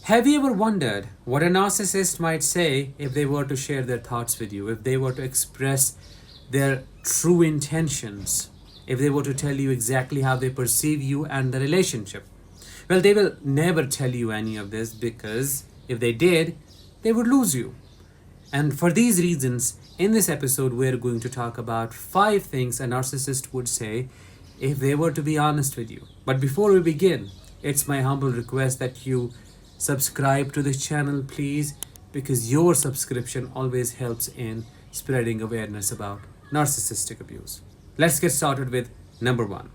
Have you ever wondered what a narcissist might say if they were to share their thoughts with you, if they were to express their true intentions, if they were to tell you exactly how they perceive you and the relationship? Well, they will never tell you any of this because if they did, they would lose you. And for these reasons, in this episode, we're going to talk about 5 things a narcissist would say if they were to be honest with you. But before we begin, it's my humble request that you subscribe to this channel, please, because your subscription always helps in spreading awareness about narcissistic abuse. Let's get started with number 1.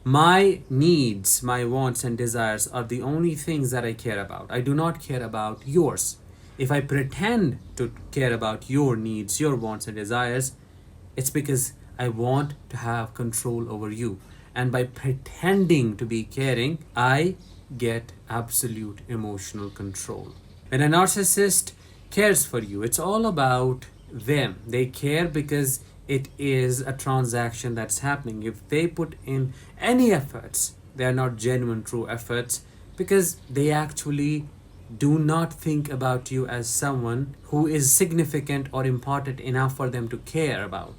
My needs, my wants and desires are the only things that I care about. I do not care about yours. If I pretend to care about your needs, your wants and desires, it's because I want to have control over you. And by pretending to be caring, I get absolute emotional control. When a narcissist cares for you, it's all about them. They care because it is a transaction that's happening. If they put in any efforts, they are not genuine, true efforts, because they actually do not think about you as someone who is significant or important enough for them to care about.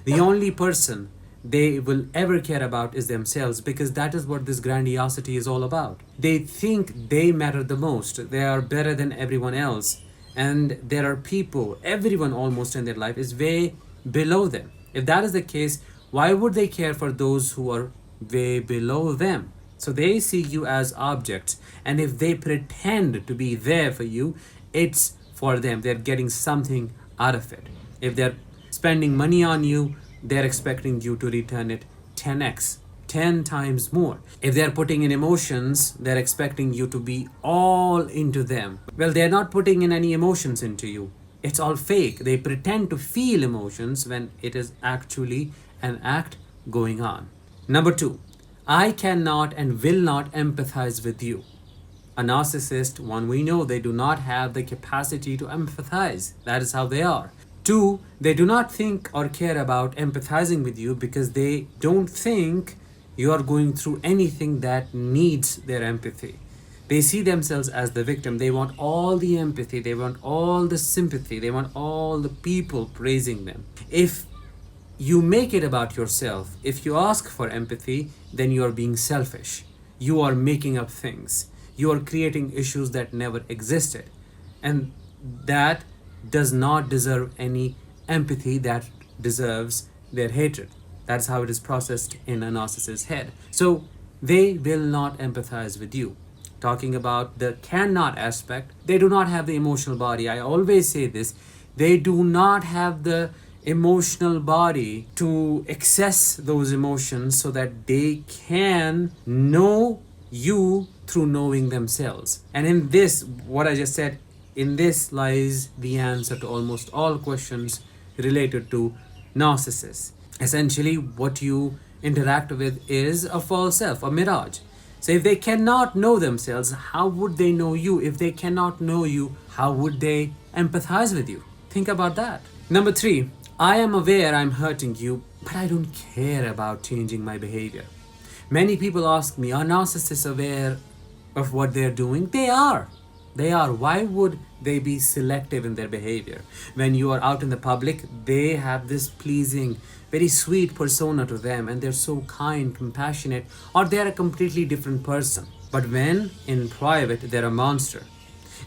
The only person they will ever care about is themselves, because that is what this grandiosity is all about. They think they matter the most. They are better than everyone else. And there are people, everyone almost in their life is way below them. If that is the case, why would they care for those who are way below them? So they see you as objects. And if they pretend to be there for you, it's for them. They're getting something out of it. If they're spending money on you, they're expecting you to return it 10x, 10 times more. If they're putting in emotions, they're expecting you to be all into them. Well, they're not putting in any emotions into you. It's all fake. They pretend to feel emotions when it is actually an act going on. Number 2, I cannot and will not empathize with you. A narcissist, one we know, they do not have the capacity to empathize. That is how they are. 2, they do not think or care about empathizing with you because they don't think you are going through anything that needs their empathy. They see themselves as the victim. They want all the empathy. They want all the sympathy. They want all the people praising them. If you make it about yourself, if you ask for empathy, then you are being selfish. You are making up things. You are creating issues that never existed. And that does not deserve any empathy. That deserves their hatred. That's how it is processed in a narcissist's head. So they will not empathize with you. Talking about the cannot aspect, they do not have the emotional body. I always say this. They do not have the emotional body to access those emotions so that they can know you through knowing themselves. And in this, what I just said, in this lies the answer to almost all questions related to narcissists. Essentially, what you interact with is a false self, a mirage. So if they cannot know themselves, how would they know you? If they cannot know you, how would they empathize with you? Think about that. Number 3, I am aware I'm hurting you, but I don't care about changing my behavior. Many people ask me, are narcissists aware of what they're doing? They are. They are. Why would they be selective in their behavior? When you are out in the public, they have this pleasing, very sweet persona to them, and they're so kind, compassionate, or they're a completely different person. But when in private, they're a monster.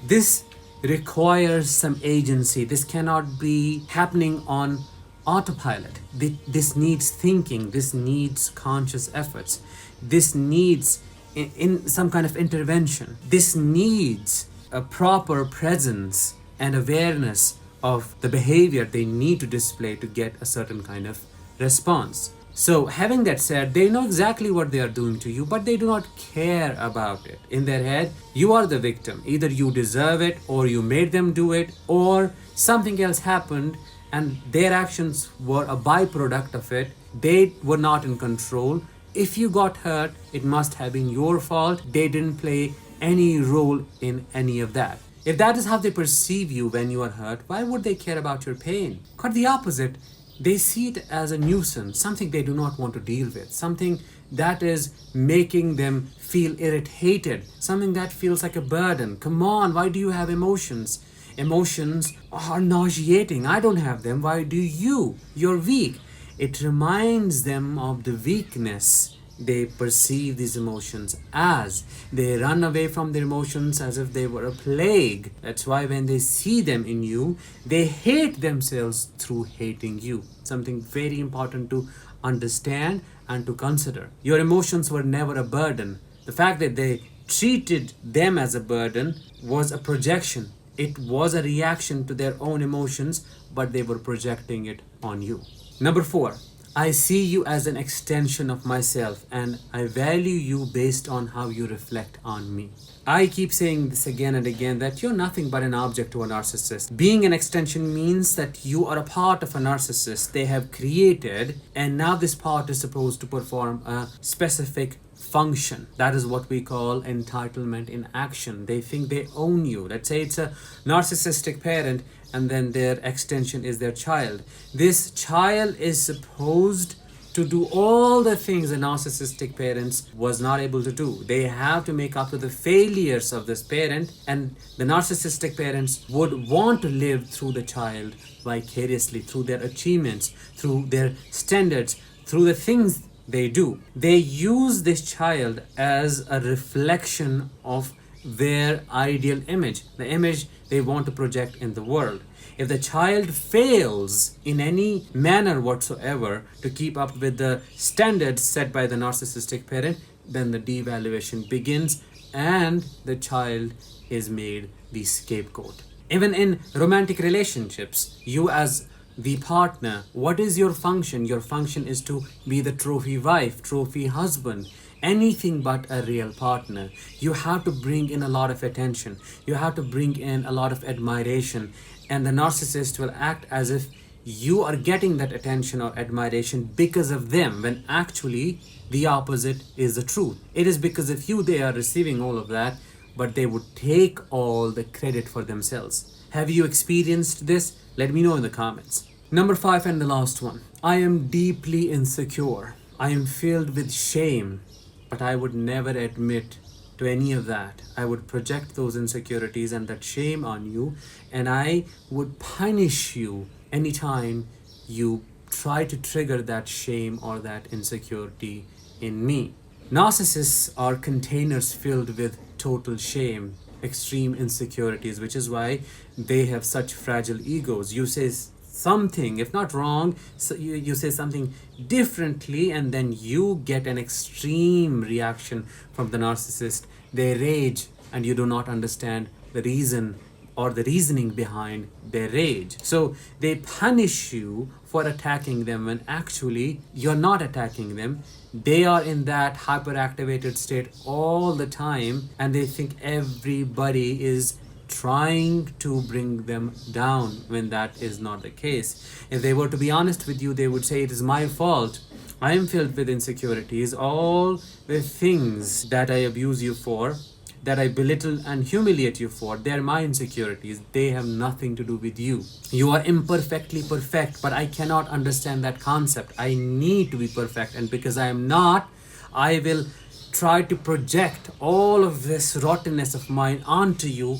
This requires some agency. This cannot be happening on autopilot. This needs thinking. This needs conscious efforts. This needs in some kind of intervention. This needs a proper presence and awareness of the behavior they need to display to get a certain kind of response. So having that said, they know exactly what they are doing to you, but they do not care about it. In their head, you are the victim. Either you deserve it, or you made them do it, or something else happened and their actions were a byproduct of it. They were not in control. If you got hurt, it must have been your fault. They didn't play any role in any of that. If that is how they perceive you when you are hurt, why would they care about your pain? Quite the opposite. They see it as a nuisance, something they do not want to deal with, something that is making them feel irritated, something that feels like a burden. Come on, why do you have emotions? Emotions are nauseating. I don't have them. Why do you? You're weak. It reminds them of the weakness they perceive these emotions as. They run away from their emotions as if they were a plague. That's why when they see them in you, they hate themselves through hating you. Something very important to understand and to consider. Your emotions were never a burden. The fact that they treated them as a burden was a projection. It was a reaction to their own emotions, but they were projecting it on you. Number 4, I see you as an extension of myself and I value you based on how you reflect on me. I keep saying this again and again that you're nothing but an object to a narcissist. Being an extension means that you are a part of a narcissist they have created, and now this part is supposed to perform a specific function. That is what we call entitlement in action. They think they own you. Let's say it's a narcissistic parent and then their extension is their child. This child is supposed to do all the things the narcissistic parents was not able to do. They have to make up to the failures of this parent, and the narcissistic parents would want to live through the child vicariously, through their achievements, through their standards, through the things they do. They use this child as a reflection of their ideal image, the image they want to project in the world. If the child fails in any manner whatsoever to keep up with the standards set by the narcissistic parent, then the devaluation begins and the child is made the scapegoat. Even in romantic relationships, you as the partner, what is your function? Your function is to be the trophy wife, trophy husband, anything but a real partner. You have to bring in a lot of attention. You have to bring in a lot of admiration. And the narcissist will act as if you are getting that attention or admiration because of them, when actually the opposite is the truth. It is because of you they are receiving all of that, but they would take all the credit for themselves. Have you experienced this? Let me know in the comments. Number 5 and the last one. I am deeply insecure. I am filled with shame, but I would never admit to any of that. I would project those insecurities and that shame on you, and I would punish you anytime you try to trigger that shame or that insecurity in me. Narcissists are containers filled with total shame, extreme insecurities, which is why they have such fragile egos. You say something, if not wrong, so you say something differently, and then you get an extreme reaction from the narcissist. They rage and you do not understand the reason or the reasoning behind their rage. So they punish you for attacking them when actually you're not attacking them. They are in that hyperactivated state all the time and they think everybody is trying to bring them down when that is not the case. If they were to be honest with you, they would say, it is my fault. I am filled with insecurities. All the things that I abuse you for, that I belittle and humiliate you for, they're my insecurities. They have nothing to do with you. You are imperfectly perfect, but I cannot understand that concept. I need to be perfect, and because I am not, I will try to project all of this rottenness of mine onto you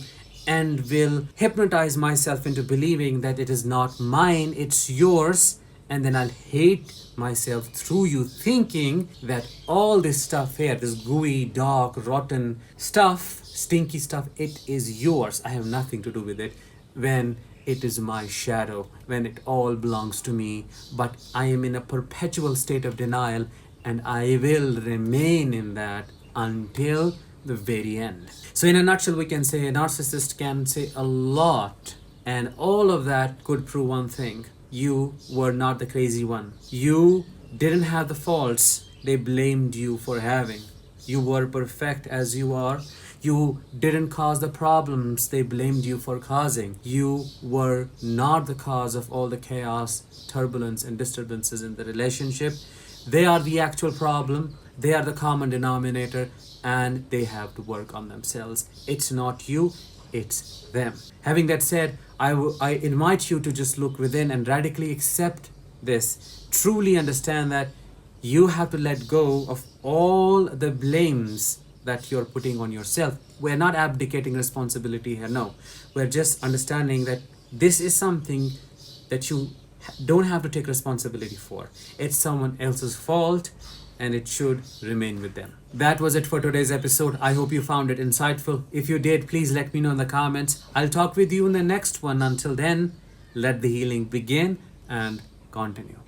and will hypnotize myself into believing that it is not mine, it's yours, and then I'll hate myself through you, thinking that all this stuff here, this gooey, dark, rotten stuff, stinky stuff, it is yours. I have nothing to do with it, when it is my shadow, when it all belongs to me. But I am in a perpetual state of denial, and I will remain in that until the very end. So in a nutshell, we can say a narcissist can say a lot, and all of that could prove one thing: you were not the crazy one. You didn't have the faults they blamed you for having. You were perfect as you are. You didn't cause the problems they blamed you for causing. You were not the cause of all the chaos, turbulence, and disturbances in the relationship. They are the actual problem. They are the common denominator, and they have to work on themselves. It's not you, it's them. Having that said, I invite you to just look within and radically accept this. Truly understand that You have to let go of all the blames that you're putting on yourself. We're not abdicating responsibility here, no. We're just understanding that this is something that you don't have to take responsibility for. It's someone else's fault and it should remain with them. That was it for today's episode. I hope you found it insightful. If you did, please let me know in the comments. I'll talk with you in the next one. Until then, let the healing begin and continue.